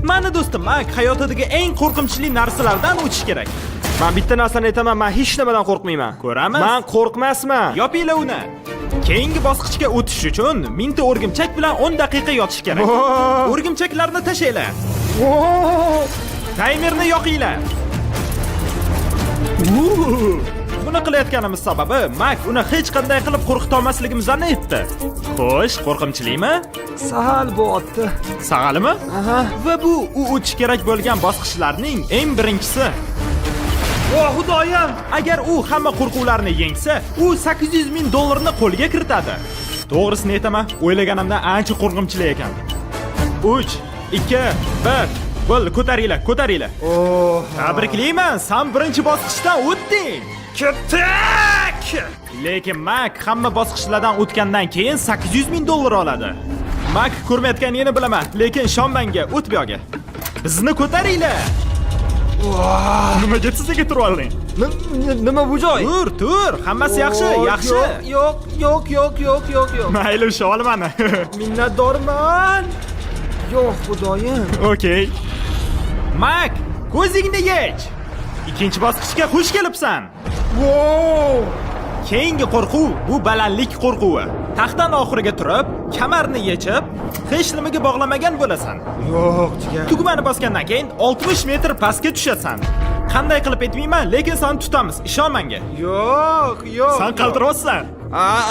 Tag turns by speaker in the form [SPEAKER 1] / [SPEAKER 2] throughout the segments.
[SPEAKER 1] Mani do'stim, Mak hayotidagi eng qo'rqinchli narsalardan o'tish kerak.
[SPEAKER 2] Men bitta narsani aytaman, men hech nimadan qo'rqmayman.
[SPEAKER 1] Ko'ramiz.
[SPEAKER 2] Men qo'rqmasman.
[SPEAKER 1] Yopinglar uni. Keyingi bosqichga o'tish uchun mingta o'rgimchak bilan 10 daqiqa yotish kerak. O'rgimchaklarni tashlaylar. Taymerni yoqinglar. Buni qilayotganimiz sababi Mak uni hech qanday qilib qo'rqita olmasligimizni aytdi. Xo'sh, qo'rqinchlimi?
[SPEAKER 2] Sahal bo'otdi.
[SPEAKER 1] Sag'alimi?
[SPEAKER 2] Aha.
[SPEAKER 1] Va bu u o'tish kerak bo'lgan bosqichlarning eng birinchisi.
[SPEAKER 2] Voh, xudoyim!
[SPEAKER 1] Agar u hamma qo'rquvlarni yengsa, u 800 ming dollarni qo'lga kiritadi. To'g'risini aytaman, o'ylaganimdan ancha qo'rqinchli ekan. 3, 2, 1. Bo'l, ko'taringlar. Tabriklayman, sen birinchi bosqichdan o'tding.
[SPEAKER 2] Ketdik!
[SPEAKER 1] Lekin Mak hamma bosqichlardan o'tgandan keyin 800 ming dollar oladi. Mak ko'rmayotganingni bilaman, lekin ishon menga, o't bu yoqqa. Bizni ko'taringlar. Nimaga sizga turib olding?
[SPEAKER 2] Nima bu joy?
[SPEAKER 1] Tur, hammasi yaxshi.
[SPEAKER 2] Yo'q.
[SPEAKER 1] Mayli, usha ol mani.
[SPEAKER 2] Minnatdorman. Yo'q, xudoyim.
[SPEAKER 1] Okey. Mak, ko'zingni yech. Ikkinchi bosqichga xush kelibsan.
[SPEAKER 2] Wow!
[SPEAKER 1] Keyingi qo'rquv bu balandlik qo'rquvi. Taxtdan oxiriga turib, kamarni yechib, hech nimaga bog'lamagan bo'lasan.
[SPEAKER 2] Yo'q, jigar.
[SPEAKER 1] Tugmani bosgandan keyin 60 metr pastga tushasan. Qanday qilib aytmayman, lekin seni tutamiz. Ishon menga.
[SPEAKER 2] Yo'q.
[SPEAKER 1] Sen qaltiryapsan.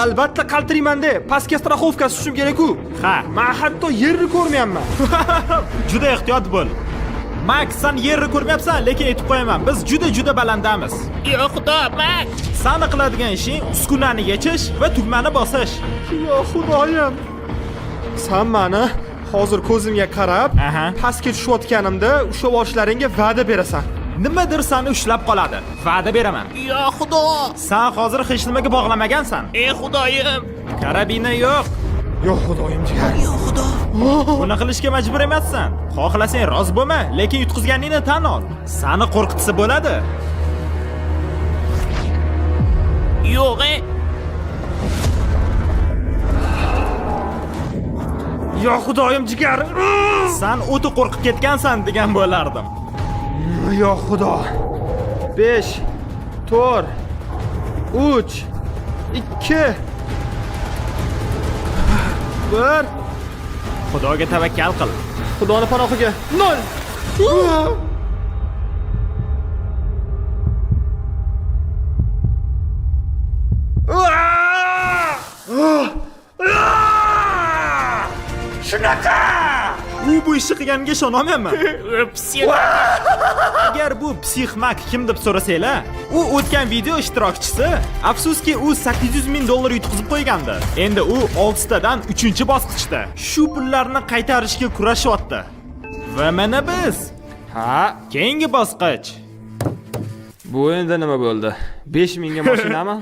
[SPEAKER 2] Albatta qaltirayman-da. Pastga straxovkasi tushim kerak-ku.
[SPEAKER 1] Ha,
[SPEAKER 2] Men hatto yerni ko'rmayapman.
[SPEAKER 1] juda ehtiyot bo'l. Mak, sen yerni ko'rmayapsan, lekin aytib qo'yaman, biz juda balandamiz.
[SPEAKER 3] Yo'q, xudo, Mak.
[SPEAKER 1] Seni qiladigan ishing uskunani yechish va tugmani bosish.
[SPEAKER 2] Yo'q, xudoyim. Sen meni hozir ko'zimga qarab,
[SPEAKER 1] Aha.
[SPEAKER 2] pastga tushayotganimda o'sha boshlaringga va'da berasan.
[SPEAKER 1] Nimadir seni ushlab qoladi. Va'da beraman.
[SPEAKER 3] Yo'q, xudo.
[SPEAKER 1] Sen hozir hech nimaga bog'lamagansan.
[SPEAKER 3] Ey xudoyim.
[SPEAKER 1] Karabina yo'q.
[SPEAKER 2] Yo'q, xudoyim jigar.
[SPEAKER 3] Yo'q, xudo.
[SPEAKER 1] Buni qilishga majbur emassan. Xohlasang rozi bo'lma, lekin yutqizganingni tan ol. Seni qo'rqitsa bo'ladi.
[SPEAKER 3] Yo'q,
[SPEAKER 2] Yo'q, xudoyim jigar.
[SPEAKER 1] Sen o'ti qo'rqib ketgansan degan bo'lardim.
[SPEAKER 2] Yo'q, xudo. 5 4 3 2 1.
[SPEAKER 1] Xudoga tavakkal qil.
[SPEAKER 2] Xudoni panohiga. 0.
[SPEAKER 1] Shunaqa! U bu ishni qilganiga ishonolmayman. Agar bu psix Mak kim deb so'rasanglar, u o'tgan video ishtirokchisi. Afsuski, u 800 ming dollar yutqizib qo'ygandi. Endi u 6 tadan 3-bosqichda. Shu pullarni qaytarishga kurashyapti. Va mana biz.
[SPEAKER 2] Ha,
[SPEAKER 1] Keyingi bosqich.
[SPEAKER 2] bu endi nima bo'ldi? 5000 ga mashinami?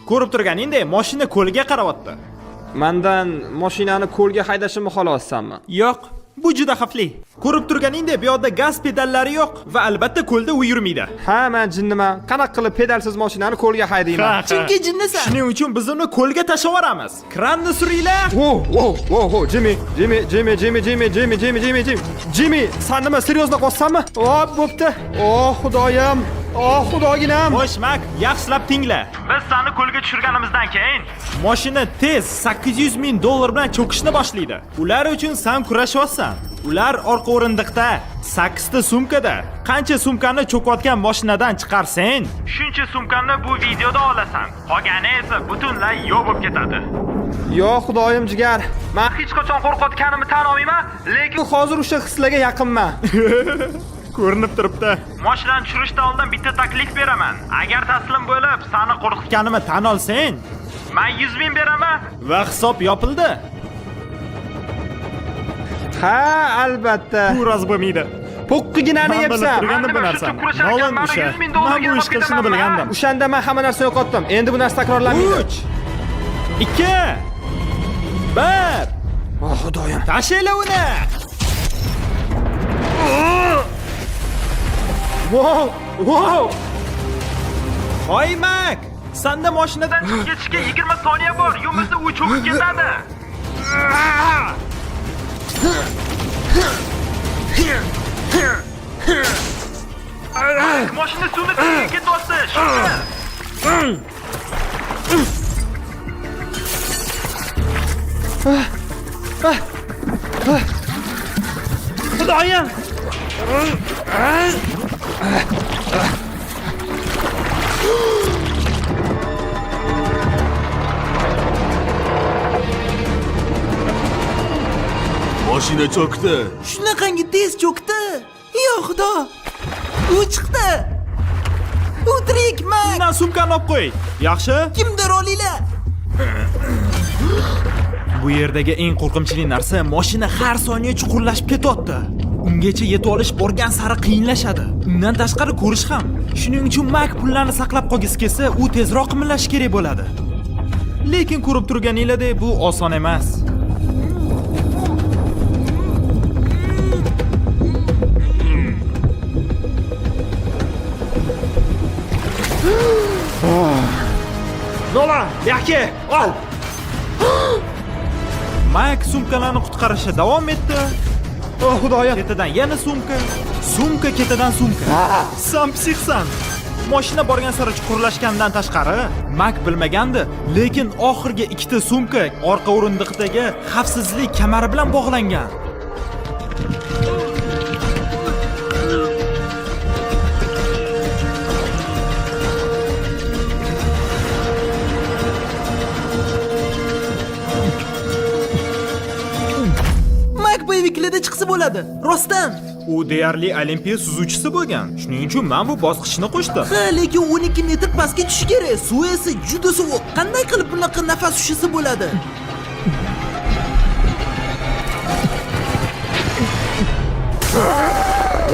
[SPEAKER 1] Ko'rib turganingdek, mashina ko'lga qarayapti.
[SPEAKER 2] Mendan mashinani ko'lga haydashimni xohlayapsanmi?
[SPEAKER 1] Yo'q, bu juda xavfli. Ko'rib turganingdek, bu yerda gaz pedallari yo'q va albatta ko'lda u yurmaydi.
[SPEAKER 2] Ha, men jinniman. Qanaqa qilib pedalsiz mashinani ko'lga haydayman?
[SPEAKER 1] Chunki jinnisan. Shuning uchun biz uni ko'lga tashlab yuboramiz. Kranni suringlar.
[SPEAKER 2] Whoa, Jimmy, sen nima seriozda qolsanmi? Bo'pti. Xudoyim. Xudoginam.
[SPEAKER 1] Xo'sh, Mak, yaxshilab tingla. Biz seni qo'lga tushirganimizdan keyin mashina tez 800 ming dollar bilan cho'kishni boshlaydi. Ular uchun sen kurashyapsan. Ular orqa o'rindiqda, 8 ta sumkada. Qancha sumkani cho'kayotgan mashinadan chiqarsang, shuncha sumkani bu videoda olasan. Qolgani esa butunlay yo'q bo'lib ketadi.
[SPEAKER 2] Yo'q, xudoyim jigar. Men hech qachon qo'rqayotganimni tan olmayman, lekin hozir o'sha hislarga yaqinman.
[SPEAKER 1] Ko'rinib turibdi. Mashinadan tushirishdan oldin bitta taklif beraman. Agar taslim bo'lib, seni qo'rqitganimni tan olsang, men 100 ming beraman va hisob yopildi.
[SPEAKER 2] Ha, albatta.
[SPEAKER 1] Bu roz bo'lmaydi.
[SPEAKER 2] Po'qqiginani yebsam.
[SPEAKER 1] Turgandim bu narsani. Nolan o'sha. Men bu ish qilishni bilgandim.
[SPEAKER 2] O'shanda men hamma narsani yo'qotdim. Endi bu narsa takrorlanmaydi.
[SPEAKER 1] 3 2 1.
[SPEAKER 2] Xudoyim.
[SPEAKER 1] Tashlaylar uni.
[SPEAKER 2] Wow.
[SPEAKER 1] Hoy Mak, senda mashinadan chiqib ketishga 20 soniya bor, yo'qsa u cho'kib ketadi. Mashina suvni tagiga ketyapti. Shuncha.
[SPEAKER 2] Xudoyim!
[SPEAKER 4] Mashina cho'kdi.
[SPEAKER 3] Shunaqangi tez cho'kdi. Yo xudo. U chiqdi. U tirik Mak.
[SPEAKER 1] Bundan sumkani olib qo'y. Yaxshi?
[SPEAKER 3] Kimdir olinglar.
[SPEAKER 1] Bu yerdagi eng qo'rqinchli narsa mashina har soniya chuqurlashib ketyapti. Ungacha yetib olish borgan sari qiyinlashadi. Undan tashqari ko'rish ham. Shuning uchun Mak pullarni saqlab qolgisi kelsa, u tezroq qimirlashi kerak bo'ladi. Lekin ko'rib turganinglardek bu oson emas. Nola, yaxshi, ol. Mak sumkalarni qutqarishga davom etdi.
[SPEAKER 2] Oh xudoyim!
[SPEAKER 1] Ketidan yana sumka, sumka ketidan sumka. Sen psixsan. Mashina borgan sari chuqurlashgandan tashqari, Mak bilmagandi, lekin oxirgi ikkita sumka orqa o'rindiqdagi xavfsizlik kamari bilan bog'langan.
[SPEAKER 3] Mak boyviklarda chiqsa bo'ladi. Rostdan.
[SPEAKER 1] U deyarli olimpiya suzuvchisi bo'lgan. Shuning uchun men bu bosqichni qo'shdim.
[SPEAKER 3] Ha, lekin 12 metr pastga tushish kerak. Suv esa juda sovuq. Qanday qilib bunaqa nafas ushisi bo'ladi?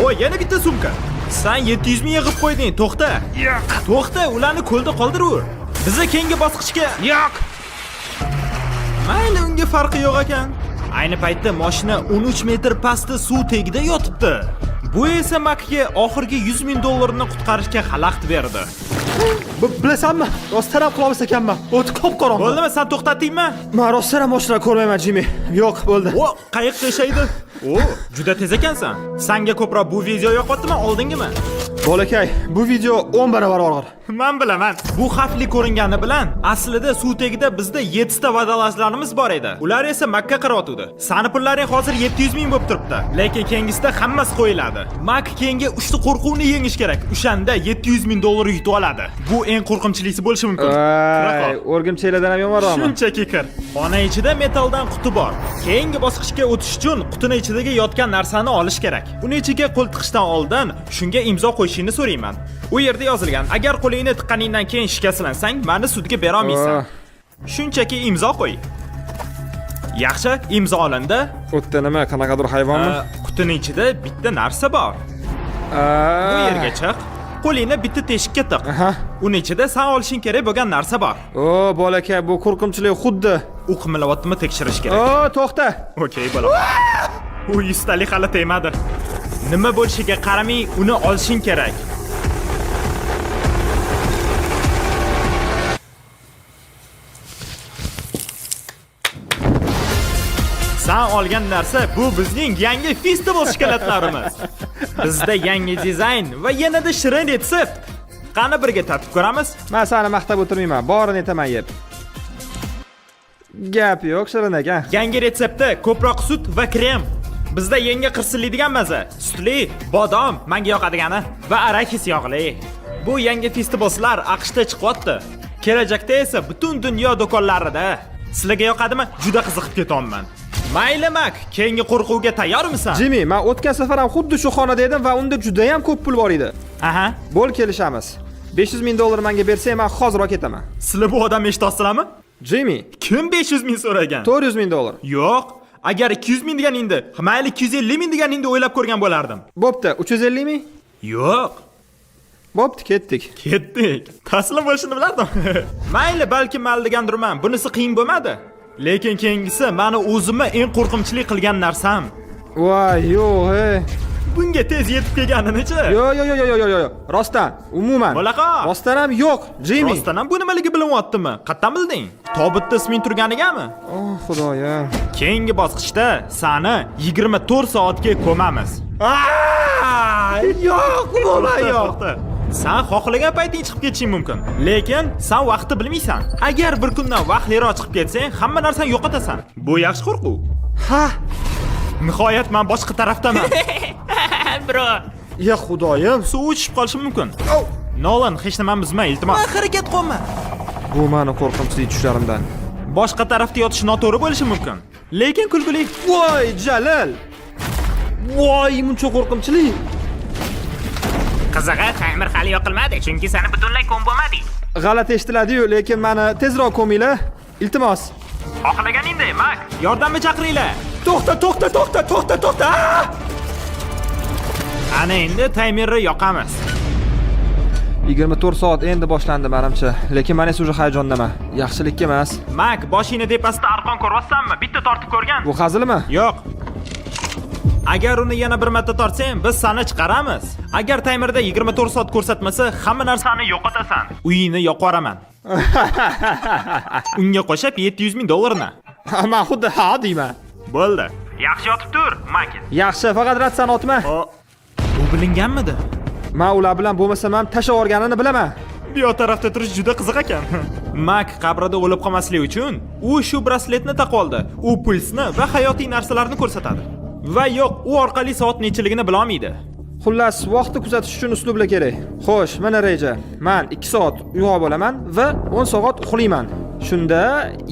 [SPEAKER 1] O, yana bitta sumka. Sen 700 ming yig'ib qo'yding. To'xta. Yo'q. To'xta, ularni ko'lda qoldir. Biza keyingi bosqichga. Yo'q. Mayli, unga farqi yo'q ekan. Ayni paytda mashina 13 metr pastda suv tagida yotibdi. Bu esa Makga oxirgi 100 ming dollarni qutqarishga xalaqit berdi.
[SPEAKER 2] Bilasanmi? Rostdan ham qilolmas ekanman. O'ti qop-qorong'i.
[SPEAKER 1] Bo'ldimi, sen to'xtatdingmi?
[SPEAKER 2] Men rostdan ham mashina ko'rmayman, Jimmy. Yo'q, bo'ldi.
[SPEAKER 1] O, qayiq yashaydi. O, juda tez ekansan. Senga ko'proq bu video yoqyaptimi, oldingimi?
[SPEAKER 2] Bolakay, bu video 10 barobar og'ir.
[SPEAKER 1] Men bilaman. Bu xavfli ko'ringani bilan aslida suv tagida bizda 7 ta vodolazlarimiz bor edi. Ular esa Makka qiryotdi. Sani pullaring hozir 700 ming bo'lib turibdi. Lekin keyingisida hammasi qo'yiladi. Mak keyingi 3 ta qo'rquvni yengish kerak. O'shanda 700 ming dollar yutib oladi. Bu eng qo'rqinchilisi bo'lishi mumkin.
[SPEAKER 2] Ay, o'rgimchaklardan ham yomonroqmi?
[SPEAKER 1] Shunchaki kir. Xona ichida metalldan quti bor. Keyingi bosqichga o'tish uchun qutini ichidagi yotgan narsani olish kerak. Uni ichiga qo'l tiqishdan oldin shunga imzo qo'yishingni so'rayman. U yerda yozilgan: agar qo'lingni tiqqaningdan keyin shikastlansang, meni sudga bera olmaysan. Shunchaki imzo qo'y. Yaxshi, imzo olindi.
[SPEAKER 2] O'tda nima, qanaqadir hayvonmi?
[SPEAKER 1] Qutini ichida bitta narsa bor. Bu yerga chiq. Qo'lingni bitta teshikka tiq. Uni ichida sen olishing kerak bo'lgan narsa bor.
[SPEAKER 2] O, bolakay, bu qo'rqinchli xuddi.
[SPEAKER 1] U qimirlayaptimi, tekshirish kerak.
[SPEAKER 2] O, to'xta.
[SPEAKER 1] Okey, bolam. U 100 talik hali tegmadi. Nima bo'lishiga qaramay, uni olishing kerak. Sen olgan narsa bu bizning yangi festival shokoladlarimiz. Bizda yangi dizayn va yanada shirin retsept. Qani birga tatib ko'ramiz?
[SPEAKER 2] Men seni maqtab o'tirmayman, borini aytaman yeb. Gap yo'q, shirin ekan.
[SPEAKER 1] Yangi retseptda ko'proq sut va krem. Bizda yangi qirsillaydigan maza, sutli, bodom, menga yoqadigani va arakis yog'li. Bu yangi festivallar AQShda chiqyapti. Kelajakda esa butun dunyo do'konlarida. Sizlarga yoqadimi? Juda qiziqib ketyapman. Mayli Mak, keyingi qo'rquvga tayyormisan?
[SPEAKER 2] Jimmy, men o'tgan safar ham xuddi shu xonada edim va unda juda ham ko'p pul bor edi.
[SPEAKER 1] Aha.
[SPEAKER 2] Bo'l, kelishamiz. 500 ming dollar menga bersang, men hozirroq ketaman.
[SPEAKER 1] Sizlar bu odamni eshitasizlarmi?
[SPEAKER 2] Jimmy,
[SPEAKER 1] Kim 500 ming so'ragan?
[SPEAKER 2] 400 ming dollar.
[SPEAKER 1] Yo'q. Agar 200 ming deganingda, mayli 250 ming deganingda o'ylab ko'rgan bo'lardim.
[SPEAKER 2] Bo'pti, 350 ming?
[SPEAKER 1] Yo'q.
[SPEAKER 2] Bo'pti, ketdik.
[SPEAKER 1] Ketdik. Taslim bo'lishini bilardim. Mayli, balki mal degandirman. Bunisi qiyin bo'lmadi. Lekin keyingisi meni o'zimni eng qo'rqinchli qilgan narsam.
[SPEAKER 2] Voy, yo'q,
[SPEAKER 1] Bunga tez yetib kelganini-chi?
[SPEAKER 2] Yo'q. Rostdan, umuman.
[SPEAKER 1] Bo'laqa.
[SPEAKER 2] Rostdan ham yo'q, Jimmy.
[SPEAKER 1] Rostdan ham bu nimaligi bilinyaptimi? Qayerdan bilding? Tobutda isming turganigami?
[SPEAKER 2] Oh, xudoyim.
[SPEAKER 1] Keyingi bosqichda seni 24 soatga ko'mamiz.
[SPEAKER 2] Yo'q, umuman yo'q.
[SPEAKER 1] Sen xohlagan payting chiqib ketishing mumkin. Lekin sen vaqtni bilmaysan. Agar bir kundan vaqtliroq chiqib ketsang, hamma narsani yo'qotasan. Bu yaxshi qo'rquv.
[SPEAKER 2] Ha,
[SPEAKER 1] Nihoyat men boshqa tarafdaman.
[SPEAKER 3] Bro.
[SPEAKER 2] ya xudoyim.
[SPEAKER 1] Suv ichib qolishi mumkin. Nolan, hech nimani buzma, iltimos.
[SPEAKER 3] Harakat qilma.
[SPEAKER 2] Bu meni qo'rqinchli tushlarimdan.
[SPEAKER 1] Boshqa tarafda yotish noto'g'ri bo'lishi mumkin. Lekin kulgili.
[SPEAKER 2] Voy, Jalil. Voy, muncha qo'rqinchli.
[SPEAKER 3] Qizig'i, ta'mir hali yoqilmadi, chunki seni butunlay ko'mbomadik.
[SPEAKER 2] G'alati eshitiladi-yu, lekin meni tezroq ko'minglar. Iltimos.
[SPEAKER 1] Xohlaganingdek, Mak, yordamga chaqiringlar.
[SPEAKER 2] To'xta.
[SPEAKER 1] Ana endi taymerni yoqamiz.
[SPEAKER 2] 24 soat endi boshlandi menimcha, lekin men esa uje hayajondaman. Yaxshilikka emas.
[SPEAKER 1] Mak, boshingni tepasida arqon ko'ryapsanmi? Bitta tortib ko'rgan.
[SPEAKER 2] Bu hazilmi?
[SPEAKER 1] Yo'q. Agar uni yana bir marta tortsang, biz seni chiqaramiz. Agar taymerda 24 soat ko'rsatmasa, hamma narsani yo'qotasan. Uyingni yoqib yuboraman. Unga qo'shib 700 ming dollarni.
[SPEAKER 2] Men xuddi ha deyman.
[SPEAKER 1] Bo'ldi. Yaxshi yotib tur, Mak.
[SPEAKER 2] Yaxshi, faqat ratsan otma.
[SPEAKER 1] U bilinganmidi?
[SPEAKER 2] Men ular bilan bo'lmasam ham tashlab yuborganini bilaman.
[SPEAKER 1] Bu yoq tarafda turish juda qiziq ekan. Mak qabrida o'lib qolmaslik uchun u shu brasletni taqib oldi. U pulsni va hayotiy narsalarni ko'rsatadi. Va yo'q, u orqali soat nechiligini bila olmaydi.
[SPEAKER 2] Xullas, vaqtni kuzatish uchun uslublar kerak. Xo'sh, mana reja. Men 2 soat uyg'oq bo'laman va 10 soat uxlayman. Shunda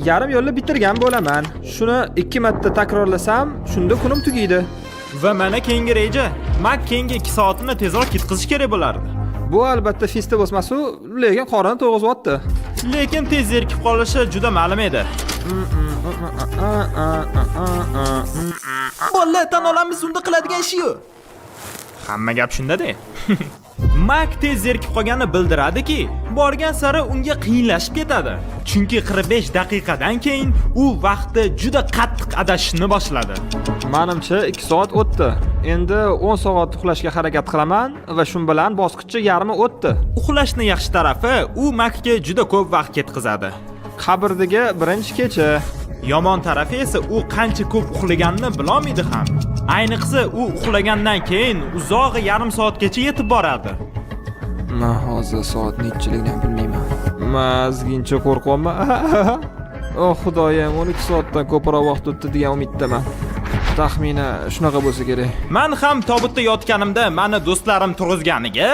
[SPEAKER 2] yarim yo'lni bitirgan bo'laman. Shuni 2 marta takrorlasam, shunda kunim tugaydi.
[SPEAKER 1] Va mana keyingi reja. Mak keyingi 2 soatini tezroq ketkazish kerak bo'lardi.
[SPEAKER 2] Bu albatta fista bo'lmasu, lekin qorini to'g'izayapti.
[SPEAKER 1] Lekin tez zerikib qolishi juda ma'lum edi.
[SPEAKER 3] Bolalar tan olamiz, unda qiladigan ishi-yu.
[SPEAKER 1] Hamma gap shunda-da. Mak tez zerikib qolganini bildiradiki, borgan sari unga qiyinlashib ketadi. Chunki 45 daqiqadan keyin u vaqtda juda qattiq adashishni boshladi.
[SPEAKER 2] Menimcha 2 soat o'tdi. Endi 10 soat uxlashga harakat qilaman va shun bilan bosqichcha yarmi o'tdi.
[SPEAKER 1] Uxlashni yaxshi tarafi, u Makga juda ko'p vaqt ketkazadi.
[SPEAKER 2] Qabrdagi birinchi kecha.
[SPEAKER 1] Yomon tarafi esa u qancha ko'p uxlaganini bilolmaydi ham. Ayniqsa u uxlagandan keyin uzog'i yarim soatgacha yetib boradi.
[SPEAKER 2] Men hozir soat nechiligini bilmayman. Mazgincha qo'rqyapman. Oh xudoyim, 12 soatdan ko'proq vaqt o'tdi degan umiddaman. Taxminan shunaqa bo'lsa kerak.
[SPEAKER 1] Men ham tobutda yotganimda meni do'stlarim turg'izganiga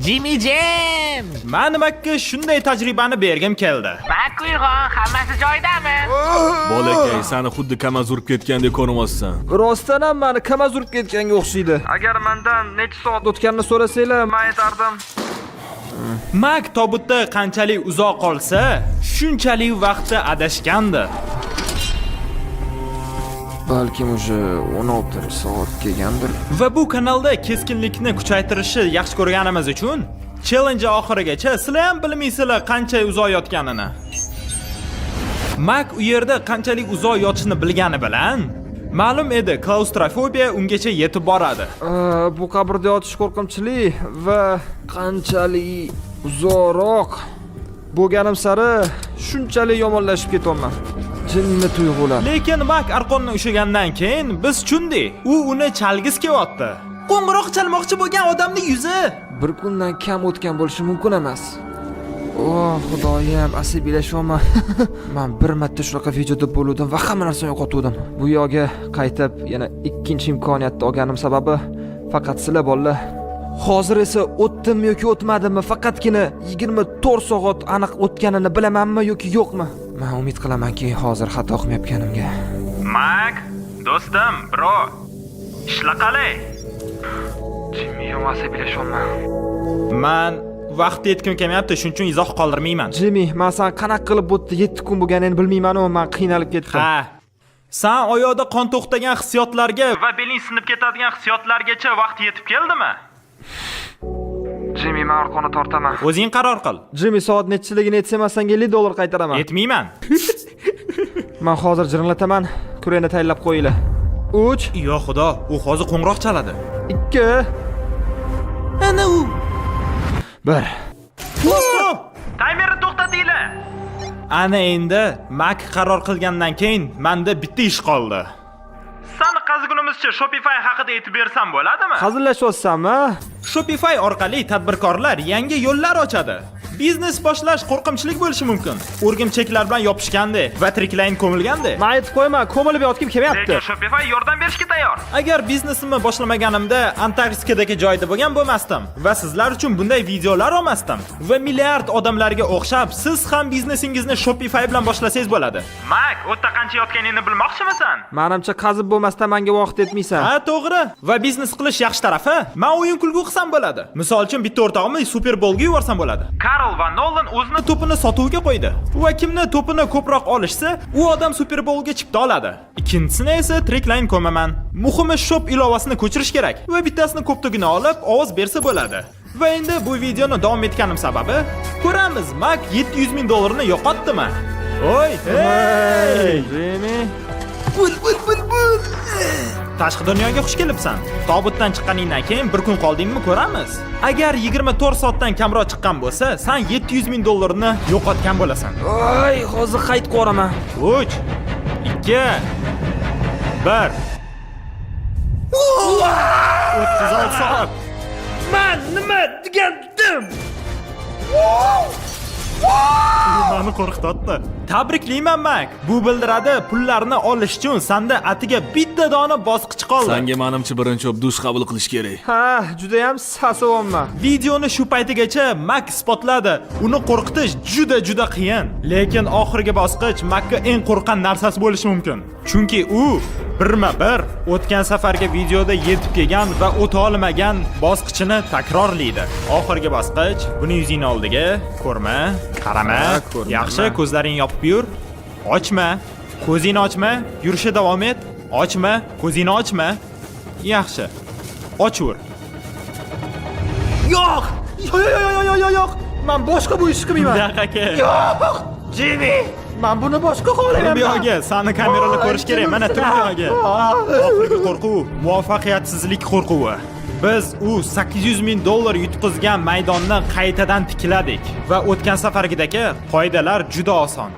[SPEAKER 3] Jimmy Jam.
[SPEAKER 1] men Makka shunday tajribani bergim keldi.
[SPEAKER 3] Makqulxon, hammasi joyidami?
[SPEAKER 4] Bolakay, seni xuddi kamaz urib ketgandek ko'rinmaysan.
[SPEAKER 2] Rostdan ham meni kamaz urib ketganga o'xshaydi. Agar mendan necha soat o'tganini so'rasanglar, men aytardim.
[SPEAKER 1] Mak tobutda qanchalik uzoq qolsa, shunchalik vaqtda adashgandi.
[SPEAKER 2] Balkim o'sha 16-soat kelgandir.
[SPEAKER 1] Va bu kanalda keskinlikni kuchaytirishni yaxshi ko'rganimiz uchun challenge oxirigacha sizlar ham bilmaysizlar qancha uzoq yotganini. Mak u yerda qanchalik uzoq yotishni bilgani bilan ma'lum edi, klaustrofobiya ungacha yetib boradi.
[SPEAKER 2] Bu qabrda yotish qo'rqinchli va qanchalik uzoqroq bo'lganim sari shunchalik yomonlashib ketyapman. Jinni tuyg'ular.
[SPEAKER 1] Lekin Mak arqonni ushlagandan keyin biz tushundik. U uni chalgis kelyapti.
[SPEAKER 3] Qo'ng'iroq chalmoqchi bo'lgan odamning yuzi.
[SPEAKER 2] Bir kundan kam o'tgan bo'lishi mumkin emas. Oh, xudoyim, asabiylashyapman. Men bir marta shunaqa videoda bo'ldim va hamma narsani yo'qotdim. Bu yo'lga qaytib yana ikkinchi imkoniyatni olganim sababi faqat sizlar bolalar. Hozir esa o'tdimmi yoki o'tmadimmi, faqatgina 24 soat aniq o'tganini bilamanmi yoki yo'qmi? Men umid qilamanki, hozir xato qilmayotganimga.
[SPEAKER 1] Mak, do'stim, bro. Ishla qalay?
[SPEAKER 2] Jimmy, asabiylashyapman.
[SPEAKER 1] Men vaqt yetkim kelmayapti, shuning uchun izoh qoldirmayman.
[SPEAKER 2] Jimmy, men sen qanaqa qilib bu 7 kun bo'lganini bilmayman-ku, men qiynalib ketdim.
[SPEAKER 1] Ha. Sen oyoqda qon to'xtagan hissiyotlarga va beling sinib ketadigan hissiyotlargacha vaqt yetib keldimi?
[SPEAKER 2] Jimmy, men orqani tortaman.
[SPEAKER 1] O'zing qaror qil.
[SPEAKER 2] Jimmy, soat nechiligini aytsam, senga $50 qaytaraman.
[SPEAKER 1] Yetmayman.
[SPEAKER 2] Men hozir jirinlataman. Kureni tayinlab qo'yinglar. 3,
[SPEAKER 1] Yo xudo, u hozir qo'ng'iroq chaladi.
[SPEAKER 2] 2,
[SPEAKER 3] Ana u.
[SPEAKER 2] 1.
[SPEAKER 1] Taymerni to'xtatinglar. Ana endi Mak qaror qilgandan keyin menda bitta ish qoldi. Sani qazigunimizcha Shopify haqida aytib bersam bo'ladimi?
[SPEAKER 2] Hazillashyapsanmi?
[SPEAKER 1] Shopify orqali tadbirkorlar yangi yo'llar ochadi. Biznes boshlash qo'rqinchlik bo'lishi mumkin. O'rgimchaklar bilan yopishgandek va tiriklayin ko'milgandek.
[SPEAKER 2] Men aytib qo'yaman, ko'milib yotgim kelmayapti.
[SPEAKER 1] Lekin Shopify yordam berishga tayyor. Agar biznesimni boshlamaganimda Antarktikadagi joyda bo'lgan bo'lmasdim va sizlar uchun bunday videolar olmasdim. Va milliard odamlarga o'xshab siz ham biznesingizni Shopify bilan boshlasangiz bo'ladi. Mak, o'tda qancha yotganingni bilmoqchimisan?
[SPEAKER 2] Menimcha qazib bo'lmasdan menga vaqt etmaysan.
[SPEAKER 1] Ha, to'g'ri. Va biznes qilish yaxshi tarafi, men o'yin kulgu qilsam bo'ladi. Misol uchun bitta o'rtog'imni Super Bowlga yuborsam bo'ladi. Karl va Nolan o'zini to'pini sotuvga qo'ydi. Va kimni to'pini ko'proq olishsa, u odam Super Bowlga chipta oladi. Ikkinchisini esa Trickline ko'maman. Muhimi shop ilovasini ko'chirish kerak va bittasini ko'ptugina olib ovoz bersa bo'ladi. Va endi bu videoni davom etganim sababi ko'ramiz, Mak 700 ming dollarni yo'qotdimi? Oy, hey!
[SPEAKER 2] Jimmy.
[SPEAKER 3] Bul.
[SPEAKER 1] Tashqi dunyoga xush kelibsan. Tobutdan chiqqaningdan keyin bir kun qoldingmi ko'ramiz. Agar 24 soatdan kamroq chiqqan bo'lsa, sen 700 ming dollarni yo'qotgan bo'lasan.
[SPEAKER 2] Voy, hozir qayt qo'raman.
[SPEAKER 1] 3 2 1 36 soat.
[SPEAKER 2] Men nima degandim?
[SPEAKER 1] Meni qo'rqitdi. Tabriklayman, Mak. Bu bildiradi, pullarni olish uchun sanda atiga bitta dona bosqich qoldi.
[SPEAKER 4] Sanga menimcha birinchi dush qabul qilish kerak.
[SPEAKER 2] Ha, juda ham sasovonman.
[SPEAKER 1] Videoni shu paytigacha Mak isbotladi. Uni qo'rqitish juda qiyin. Lekin oxirgi bosqich Makka eng qo'rqqan narsasi bo'lishi mumkin. Chunki u birma-bir o'tgan safargi videoda yetib kelgan va o'ta olmagan bosqichini takrorlaydi. Oxirgi bosqich, buni yuzing oldiga ko'rma, qarama. Yaxshi, ko'zlaringni yopib yur. Ochma. Ko'zingni ochma, yurishga davom et. Ochma, ko'zingni ochma. Yaxshi. Ochur.
[SPEAKER 2] Yo'q! Yo'q! Men boshqa bu ishni qilmayman.
[SPEAKER 1] Daqiqa.
[SPEAKER 2] Yo'q! Jimmy, men buni boshqa xohlamayman.
[SPEAKER 1] Bu yo'g'a, seni kameralar ko'rish kerak. Mana tur bu yo'g'a. Oxirgi qo'rquv muvaffaqiyatsizlik qo'rquvi. Biz u 800 ming dollar yutqizgan maydonni qaytadan tikladik va o'tgan safargidagi qoidalar juda oson.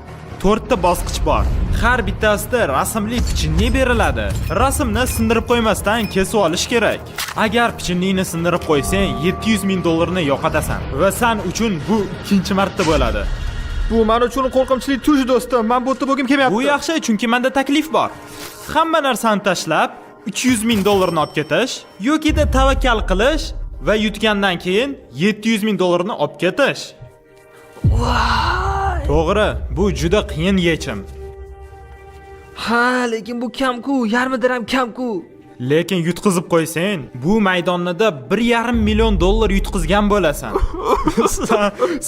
[SPEAKER 1] 4 ta bosqich bor. Har bittasida rasmli pichinni beriladi. Rasmni sindirib qo'ymasdan kesib olish kerak. Agar pichinningni sindirib qo'ysang, 700 ming dollarni yo'qotasan va sen uchun bu ikkinchi marta bo'ladi.
[SPEAKER 2] Bu men uchun qo'rqinchli tush do'stim. Men bu yerda bo'lgim kelmayapti.
[SPEAKER 1] Bu yaxshi, chunki menda taklif bor. Hamma narsani tashlab 300 ming dollarni olib ketish yoki-da tavakkal qilish va yutgandan keyin 700 ming dollarni olib ketish. To'g'ri, bu juda qiyin yechim.
[SPEAKER 2] Ha, lekin bu kam-ku, yarmidan ham kam-ku.
[SPEAKER 1] Lekin yutqizib qo'ysang, bu maydonida 1,5 million dollar yutqizgan bo'lasan.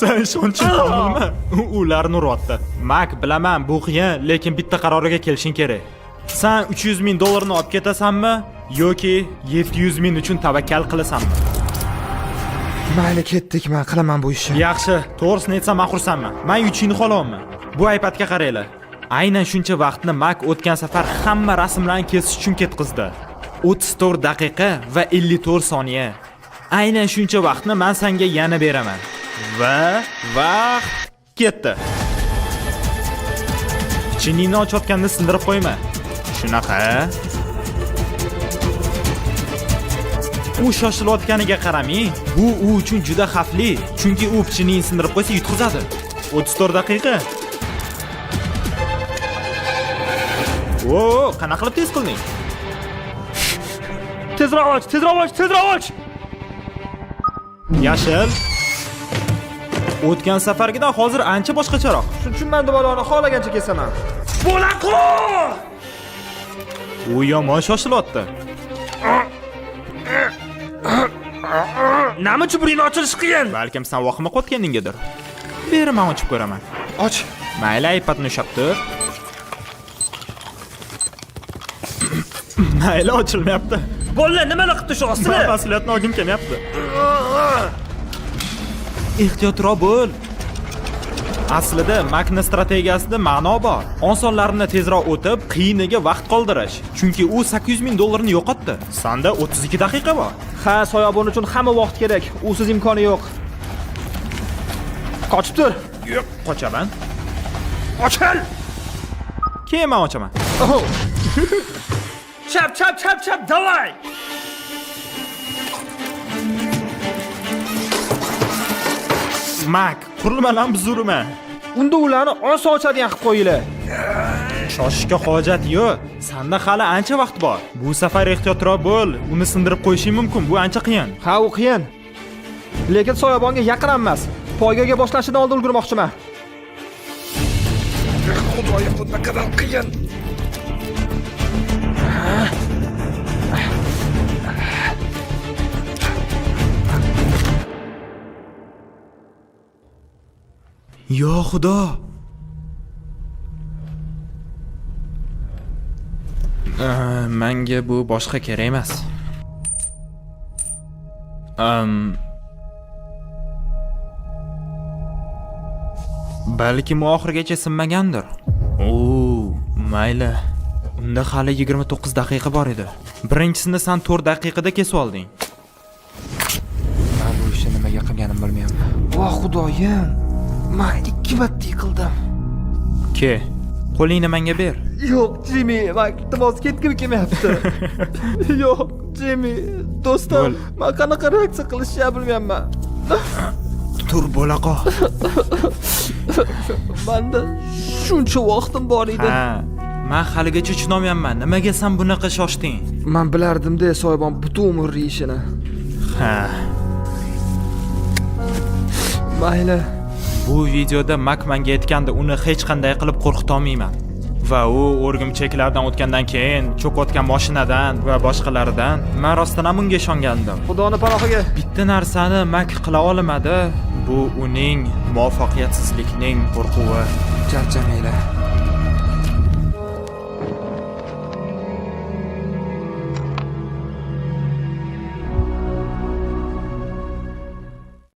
[SPEAKER 1] Sen shuncha qilma. Ularni urotdi. Mak, bilaman, bu qiyin, lekin bitta qaroriga kelishing kerak. Sen 300 ming dollarni olib ketasanmi yoki 700 ming uchun tavakkal qilasanmi?
[SPEAKER 2] Mayli, ketdik, men qilaman bu ishni.
[SPEAKER 1] Yaxshi, to'g'risini aytsam men xursandman. Men yutishni xohlayman. Bu iPadga qaranglar. Aynan shuncha vaqtni Mak o'tgan safar hamma rasmlarni kesish uchun ketqizdi. 34 daqiqa va 54 soniya. Aynan shuncha vaqtni men senga yana beraman. Va vaqt ketdi. Chiningni ochayotganda sindirib qo'yma. Shunaqa. U shoshilayotganiga qaramang, bu u uchun juda xavfli, chunki u pichinini sindirib qo'ysa yutqizadi. 34 daqiqa. Voh, qanaqa qilib tez qilding?
[SPEAKER 2] Tezroq och!
[SPEAKER 1] Yashil. O'tgan safargidan hozir ancha boshqacharoq.
[SPEAKER 2] Shuning uchun men dubaloni xohlagancha kesaman.
[SPEAKER 1] Bo'laqo! U yomon shoshilyapti.
[SPEAKER 2] Nima uchun buning ochilishi qiyin?
[SPEAKER 1] Balkim sen vahima qotganinggadir. Beri men ochib ko'raman.
[SPEAKER 2] Och.
[SPEAKER 1] Mayli, iPadni ushlab tur. Mayli, ochilmayapti.
[SPEAKER 2] Bolalar nimalar qilib tushasizlar?
[SPEAKER 1] Mas'uliyatni olgim kelmayapti. Ehtiyotroq bo'l. Aslida Makna strategiyasida ma'no bor. Osonlarini tezroq o'tib, qiyiniga vaqt qoldirish. Chunki u 800 ming dollarni yo'qotdi. Sanda 32 daqiqa bor.
[SPEAKER 2] Ha, soyabon uchun hamma vaqt kerak. Usiz imkoni yo'q. Qochib tur.
[SPEAKER 1] Yo'q, qochaman.
[SPEAKER 2] Ochil.
[SPEAKER 1] Keyin men ochaman.
[SPEAKER 2] Chap, davay.
[SPEAKER 1] Mak, qurilmalarni buzurma.
[SPEAKER 2] Unda ularni oson ochadigan qilib qo'yinglar.
[SPEAKER 1] Shoshishga hojat yo'q. Sanda hali ancha vaqt bor. Bu safar ehtiyotroq bo'l. Uni sindirib qo'yishing mumkin. Bu ancha qiyin.
[SPEAKER 2] Ha, u qiyin. Lekin soyabonga yaqin emas. Poygaga boshlashidan oldin ulgurmoqchiman. Xudoyim, bu naqadar qiyin.
[SPEAKER 1] Yo xudo. Menga bu boshqa kerak emas. Balki oxirigacha sinmagandir. Mayli. Unda hali 29 daqiqa bor edi. Birinchisini sen 4 daqiqada kesib olding.
[SPEAKER 2] Men bu ishni nimaga qilganim bilmayman. Voh xudoyim. Men 2 marta yiqildim.
[SPEAKER 1] Ke, qo'lingni menga ber.
[SPEAKER 2] Yo'q, Jimmy, men iltimos ketgim kelmayapti. Yo'q, Jimmy, do'stim, men qanaqa reaksiya qilishni bilmayapman.
[SPEAKER 1] Tur bo'la qol.
[SPEAKER 2] Menda shuncha vaqtim bor edi.
[SPEAKER 1] Ha, men haligacha tushunmayapman. Nimaga sen bunaqa shoshding?
[SPEAKER 2] Men bilardim-da, soyabon butun umr yeyishini.
[SPEAKER 1] Ha.
[SPEAKER 2] Mayli.
[SPEAKER 1] Bu videoda Mak menga aytganda uni hech qanday qilib qo'rqita olmayman. Va u o'rgimchaklardan o'tgandan keyin cho'kayotgan mashinadan va boshqalaridan men rostdan ham unga ishongandim.
[SPEAKER 2] Xudoni panohiga.
[SPEAKER 1] Bitta narsani Mak qila olmadi. Bu uning muvaffaqiyatsizlikning qo'rquvi.
[SPEAKER 2] Charchamanglar.